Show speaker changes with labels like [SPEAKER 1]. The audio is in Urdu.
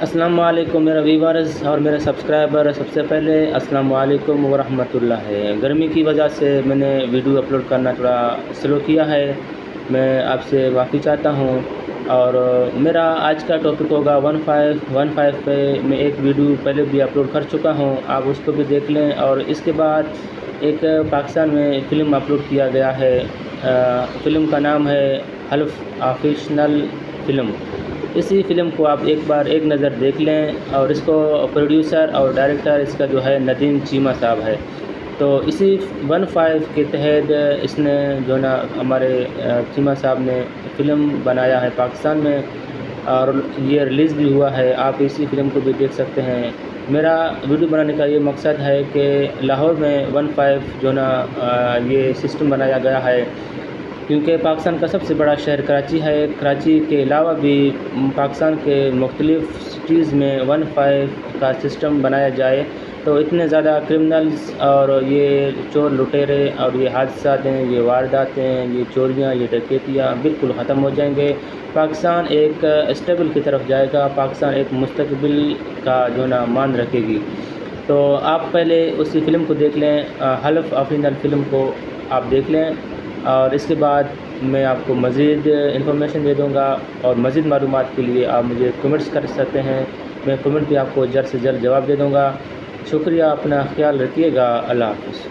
[SPEAKER 1] السلام علیکم میرا ویورز اور میرے سبسکرائبر. سب سے پہلے السلام علیکم ورحمۃ اللہ ہے. گرمی کی وجہ سے میں نے ویڈیو اپلوڈ کرنا تھوڑا سلو کیا ہے. میں آپ سے معافی چاہتا ہوں. اور میرا آج کا ٹاپک ہوگا 1515 پہ. میں ایک ویڈیو پہلے بھی اپلوڈ کر چکا ہوں, آپ اس کو بھی دیکھ لیں. اور اس کے بعد ایک پاکستان میں فلم اپلوڈ کیا گیا ہے. فلم کا نام ہے حلف آفیشنل فلم. اسی فلم کو آپ ایک بار ایک نظر دیکھ لیں. اور اس کو پروڈیوسر اور ڈائریکٹر اس کا جو ہے ندیم چیمہ صاحب ہے. تو اسی 15 کے تحت اس نے جو نا ہمارے چیمہ صاحب نے فلم بنایا ہے پاکستان میں, اور یہ ریلیز بھی ہوا ہے. آپ اسی فلم کو بھی دیکھ سکتے ہیں. میرا ویڈیو بنانے کا یہ مقصد ہے کہ لاہور میں 15 جو نا یہ سسٹم بنایا گیا ہے, کیونکہ پاکستان کا سب سے بڑا شہر کراچی ہے. کراچی کے علاوہ بھی پاکستان کے مختلف سٹیز میں 15 کا سسٹم بنایا جائے تو اتنے زیادہ کرمنلز اور یہ چور لٹیرے اور یہ حادثات ہیں, یہ واردات ہیں, یہ چوریاں, یہ ڈکیتیاں بالکل ختم ہو جائیں گے. پاکستان ایک اسٹیبل کی طرف جائے گا. پاکستان ایک مستقبل کا جو نا مان رکھے گی. تو آپ پہلے اسی فلم کو دیکھ لیں, حلف آفیشنل فلم کو آپ دیکھ لیں. اور اس کے بعد میں آپ کو مزید انفارمیشن دے دوں گا, اور مزید معلومات کے لیے آپ مجھے کمنٹس کر سکتے ہیں. میں کمنٹ بھی آپ کو جلد سے جلد جواب دے دوں گا. شکریہ, اپنا خیال رکھیے گا. اللہ حافظ.